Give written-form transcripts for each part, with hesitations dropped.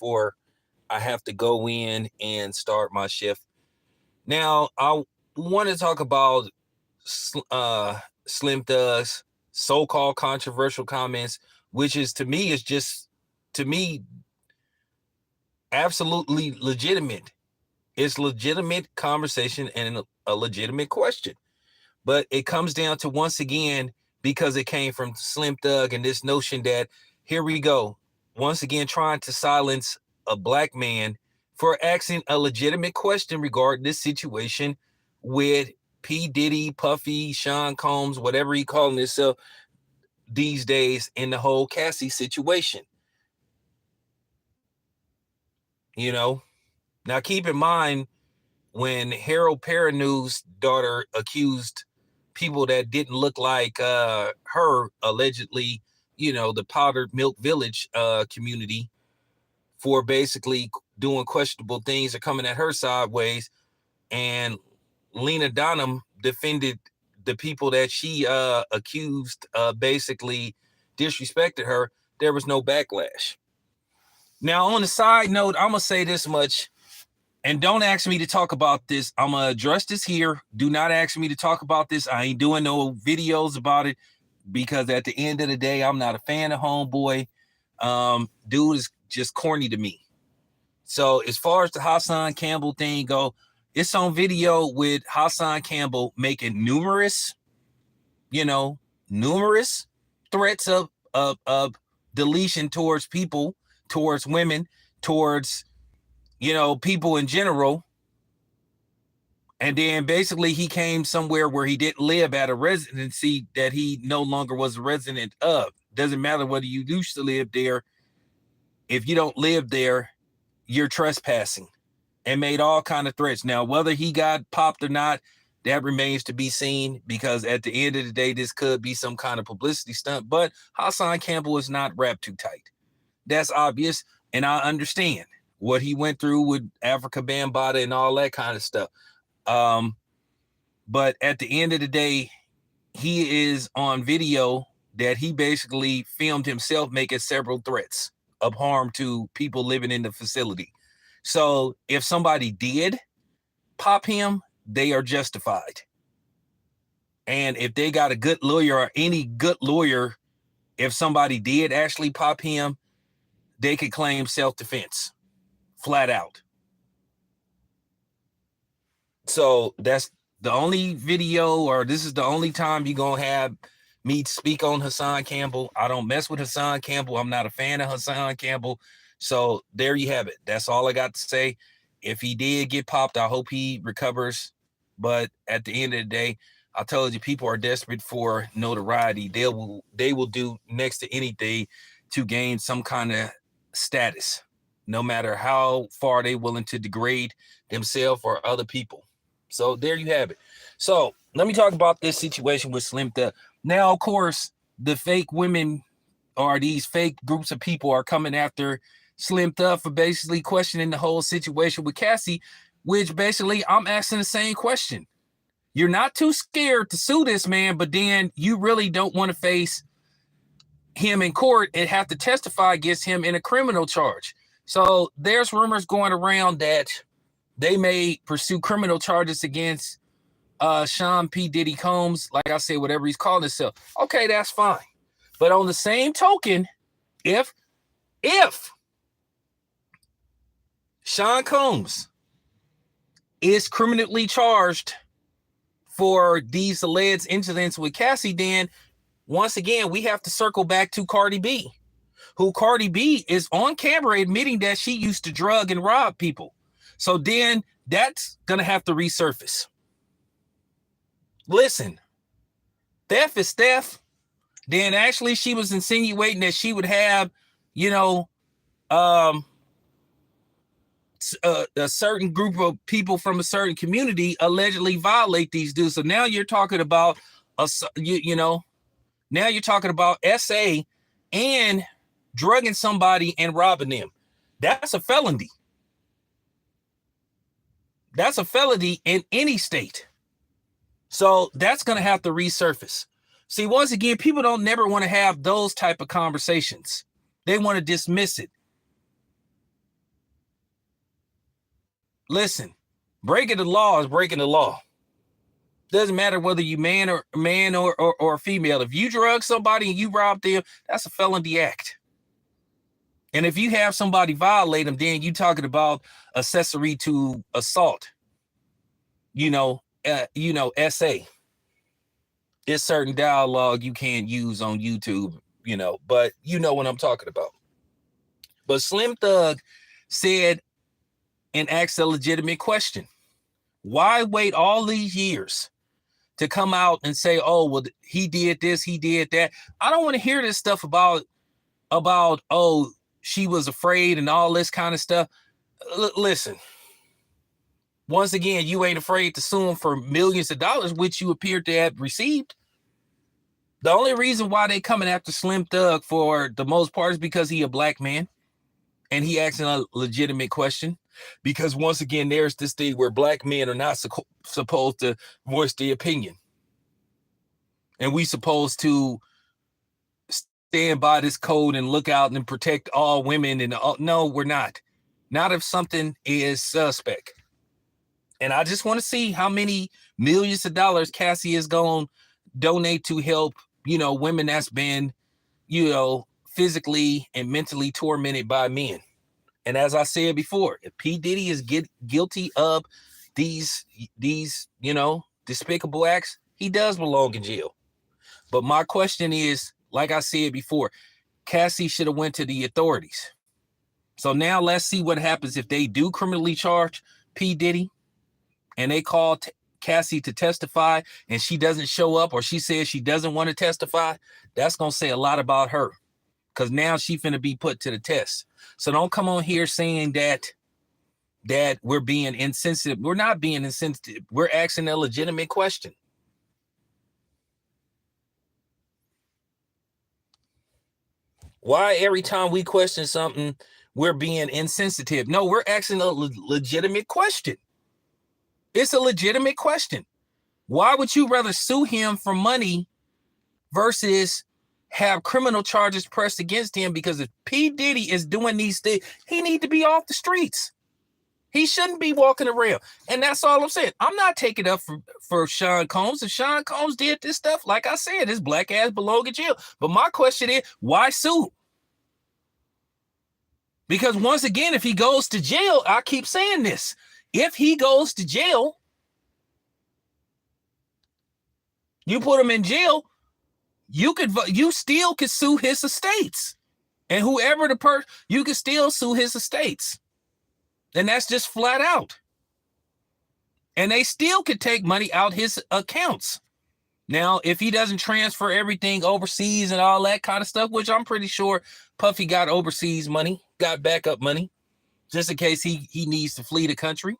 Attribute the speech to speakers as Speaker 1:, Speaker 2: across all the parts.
Speaker 1: before I have to go in and start my shift. Now, I want to talk about Slim Thug's so-called controversial comments, which is to me absolutely legitimate. It's legitimate conversation and a legitimate question. But it comes down to, once again, because it came from Slim Thug and this notion that, here we go, once again trying to silence a black man for asking a legitimate question regarding this situation with P. Diddy, Puffy, Sean Combs, whatever he calling himself these days, in the whole Cassie situation. You know, now keep in mind, when Harold Perrineau's daughter accused people that didn't look like her, allegedly, the Powdered Milk Village community, for basically doing questionable things or coming at her sideways, and Lena Dunham defended the people that she accused basically disrespected her, there was no backlash. Now, on the side note, I'm going to say this much, and don't ask me to talk about this. I'm going to address this here. Do not ask me to talk about this. I ain't doing no videos about it, because at the end of the day, I'm not a fan of Homeboy. Dude is just corny to me. So as far as the Hassan Campbell thing go, it's on video with Hassan Campbell making numerous threats of deletion towards people, towards women, towards, people in general. And then basically he came somewhere where he didn't live at a residency that he no longer was a resident of. Doesn't matter whether you used to live there. If you don't live there, you're trespassing, and made all kind of threats. Now, whether he got popped or not, that remains to be seen, because at the end of the day, this could be some kind of publicity stunt. But Hassan Campbell is not wrapped too tight. That's obvious, and I understand what he went through with Africa Bambaataa and all that kind of stuff. But at the end of the day, he is on video that he basically filmed himself making several threats of harm to people living in the facility. So if somebody did pop him, they are justified. And if they got a good lawyer, or any good lawyer, if somebody did actually pop him, they could claim self-defense, flat out. So that's the only video, or this is the only time you're going to have me speak on Hassan Campbell. I don't mess with Hassan Campbell. I'm not a fan of Hassan Campbell. So there you have it. That's all I got to say. If he did get popped, I hope he recovers. But at the end of the day, I told you, people are desperate for notoriety. They will do next to anything to gain some kind of status, no matter how far they're willing to degrade themselves or other people. So there you have it. So let me talk about this situation with Slim Thug. Now, of course, the fake women, or these fake groups of people, are coming after Slim Thug for basically questioning the whole situation with Cassie, which basically I'm asking the same question. You're not too scared to sue this man, but then you really don't want to face him in court and have to testify against him in a criminal charge. So there's rumors going around that they may pursue criminal charges against Sean P. Diddy Combs, like I said, whatever he's calling himself. Okay, that's fine. But on the same token, if Sean Combs is criminally charged for these alleged incidents with Cassie, then once again, we have to circle back to Cardi B, who Cardi B is on camera admitting that she used to drug and rob people. So then that's going to have to resurface. Listen, theft is theft. Then actually she was insinuating that she would have, a certain group of people from a certain community allegedly violate these dudes. So now you're talking about, now you're talking about SA and drugging somebody and robbing them. That's a felony. That's a felony in any state. So that's going to have to resurface. See, once again, people don't never want to have those type of conversations. They want to dismiss it. listen, breaking the law is breaking the law. Doesn't matter whether you man or female. If you drug somebody and you rob them, that's a felony act. And if you have somebody violate them, then you talking about accessory to assault. SA. It's certain dialogue you can't use on YouTube, but you know what I'm talking about. But Slim Thug said and asked a legitimate question. Why wait all these years to come out and say, oh, well, he did this, he did that? I don't want to hear this stuff about, oh, she was afraid and all this kind of stuff. Listen, once again, you ain't afraid to sue him for millions of dollars, which you appear to have received. The only reason why they coming after Slim Thug for the most part is because he a black man and he asking a legitimate question. Because once again, there's this thing where black men are not supposed to voice their opinion. And we supposed to stand by this code and look out and protect all women. And no, we're not. Not if something is suspect. And I just want to see how many millions of dollars Cassie is going to donate to help, women that's been, physically and mentally tormented by men. And as I said before, if P. Diddy is guilty of these, despicable acts, he does belong in jail. But my question is, like I said before, Cassie should have went to the authorities. So now let's see what happens if they do criminally charge P. Diddy and they call Cassie to testify and she doesn't show up, or she says she doesn't want to testify. That's going to say a lot about her, because now she finna be put to the test. So don't come on here saying that we're being insensitive. We're not being insensitive. We're asking a legitimate question. Why every time we question something, we're being insensitive? No, we're asking a legitimate question. It's a legitimate question. Why would you rather sue him for money versus have criminal charges pressed against him? Because if P. Diddy is doing these things, he need to be off the streets. He shouldn't be walking around. And that's all I'm saying. I'm not taking up for Sean Combs. If Sean Combs did this stuff, like I said, his black ass belong in jail. But my question is, why sue? Because once again, if he goes to jail, I keep saying this. If he goes to jail, you put him in jail, you still could sue his estates. And whoever the person, you can still sue his estates. And that's just flat out. And they still could take money out his accounts. Now, if he doesn't transfer everything overseas and all that kind of stuff, which I'm pretty sure Puffy got overseas money, got backup money, just in case he needs to flee the country.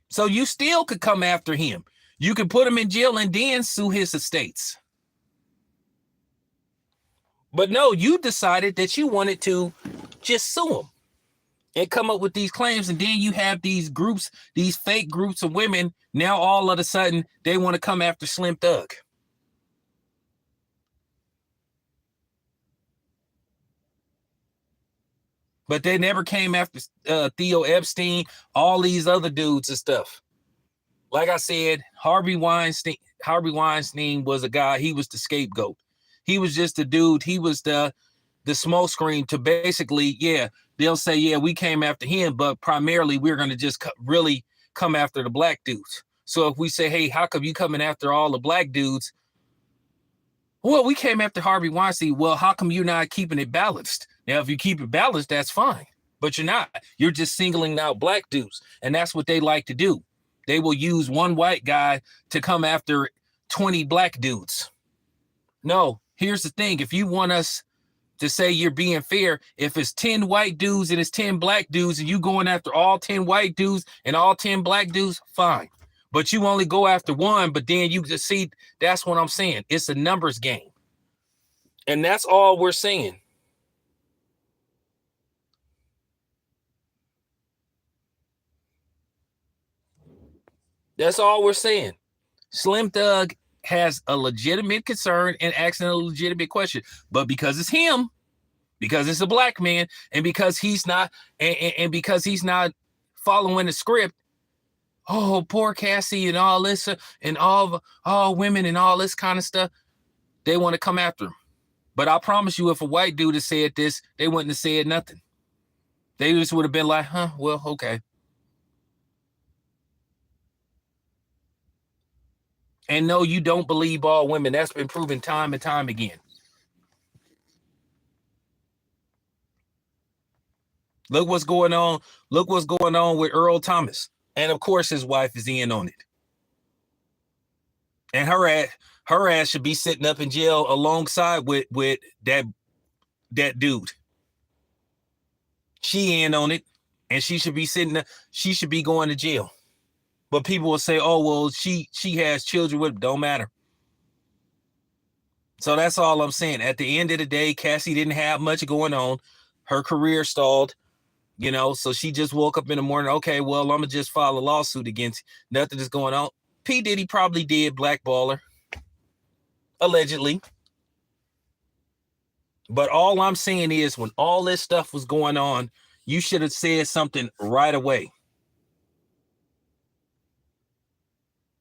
Speaker 1: So you still could come after him. You could put him in jail and then sue his estates. But no, you decided that you wanted to just sue him and come up with these claims. And then you have these groups, these fake groups of women. Now all of a sudden they want to come after Slim Thug. But they never came after Theo Epstein, all these other dudes and stuff. Like I said, Harvey Weinstein was a guy, he was the scapegoat. He was just a dude. He was the smoke screen to basically, they'll say, we came after him, but primarily we're going to just really come after the black dudes. So if we say, hey, how come you coming after all the black dudes? Well, we came after Harvey Weinstein. Well, how come you're not keeping it balanced? Now, if you keep it balanced, that's fine. But you're not. You're just singling out black dudes. And that's what they like to do. They will use one white guy to come after 20 black dudes. No, here's the thing. If you want us to say you're being fair, if it's 10 white dudes and it's 10 black dudes and you going after all 10 white dudes and all 10 black dudes, fine. But you only go after one, but then you just see, that's what I'm saying. It's a numbers game. And that's all we're saying. That's all we're saying. Slim Thug has a legitimate concern and asking a legitimate question. But because it's him, because it's a black man, and because he's not, and because he's not following the script. Oh, poor Cassie and all this, and all women and all this kind of stuff. They want to come after him. But I promise you, if a white dude had said this, they wouldn't have said nothing. They just would have been like, huh, well, okay. And no, you don't believe all women. That's been proven time and time again. Look what's going on. Look what's going on with Earl Thomas. And of course, his wife is in on it. And her ass should be sitting up in jail alongside with that dude. She in on it, and she should be going to jail. But people will say, oh, well, she has children with him. Don't matter. So that's all I'm saying. At the end of the day, Cassie didn't have much going on. Her career stalled, so she just woke up in the morning. Okay, well, I'm going to just file a lawsuit against nothing is going on. P. Diddy probably did blackball her, allegedly. But all I'm saying is when all this stuff was going on, you should have said something right away.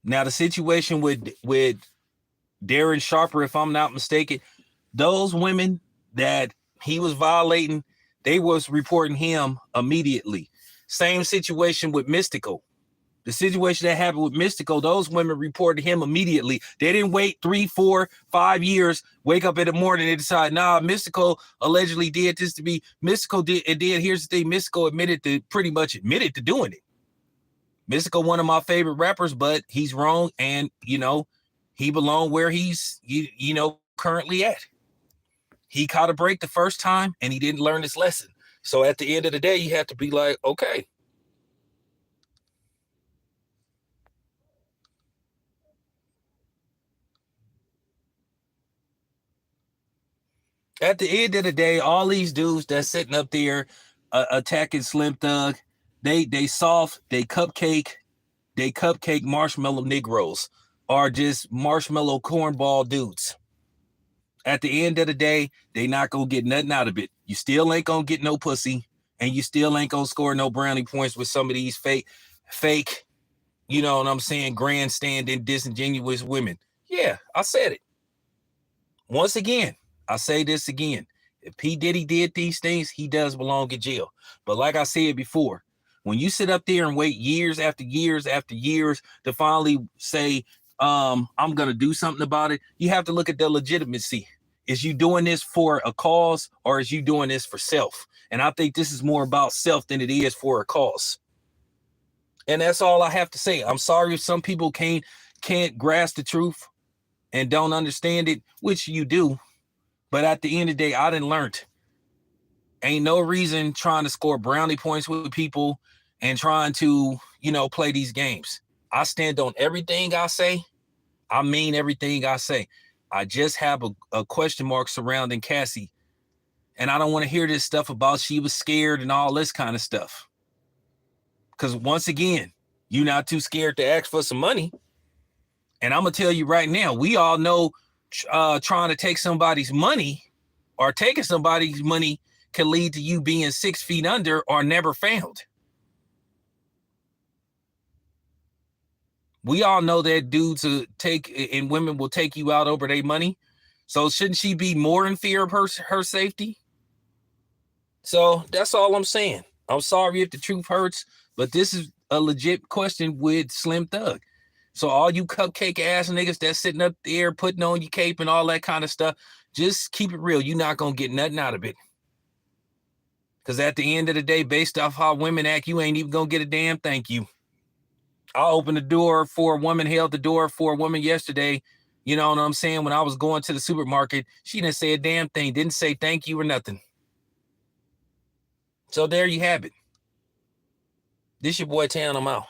Speaker 1: Now, the situation with Darren Sharper, if I'm not mistaken, those women that he was violating, they was reporting him immediately. Same situation with Mystical. The situation that happened with Mystical, those women reported him immediately. They didn't wait 3, 4, 5 years, wake up in the morning and decide, nah, Mystical allegedly did this to me. Mystical did. Here's the thing. Mystical pretty much admitted to doing it. Mystical, one of my favorite rappers, but he's wrong. And, he belonged where he's, currently at. He caught a break the first time and he didn't learn his lesson. So at the end of the day, you have to be like, okay. At the end of the day, all these dudes that's sitting up there attacking Slim Thug, they soft, they cupcake marshmallow Negroes, are just marshmallow cornball dudes. At the end of the day, they not gonna get nothing out of it. You still ain't gonna get no pussy, and you still ain't gonna score no brownie points with some of these fake, you know what I'm saying, grandstanding, disingenuous women. Yeah, I said it. Once again, I say this again. If P. Diddy did these things, he does belong in jail. But like I said before, when you sit up there and wait years after years after years to finally say, I'm going to do something about it, you have to look at the legitimacy. Is you doing this for a cause, or is you doing this for self? And I think this is more about self than it is for a cause. And that's all I have to say. I'm sorry if some people can't grasp the truth and don't understand it, which you do. But at the end of the day, I done learned. Ain't no reason trying to score brownie points with people and trying to, play these games. I stand on everything I say. I mean everything I say. I just have a question mark surrounding Cassie. And I don't want to hear this stuff about she was scared and all this kind of stuff. Because once again, you're not too scared to ask for some money. And I'm going to tell you right now, we all know trying to take somebody's money or taking somebody's money can lead to you being 6 feet under or never found. We all know that dudes and women will take you out over their money. So shouldn't she be more in fear of her safety? So that's all I'm saying. I'm sorry if the truth hurts, but this is a legit question with Slim Thug. So all you cupcake ass niggas that's sitting up there putting on your cape and all that kind of stuff, just keep it real. You're not going to get nothing out of it. Because at the end of the day, based off how women act, you ain't even going to get a damn thank you. I opened the door for a woman, held the door for a woman yesterday. You know what I'm saying? When I was going to the supermarket, she didn't say a damn thing. Didn't say thank you or nothing. So there you have it. This your boy Town, I'm out.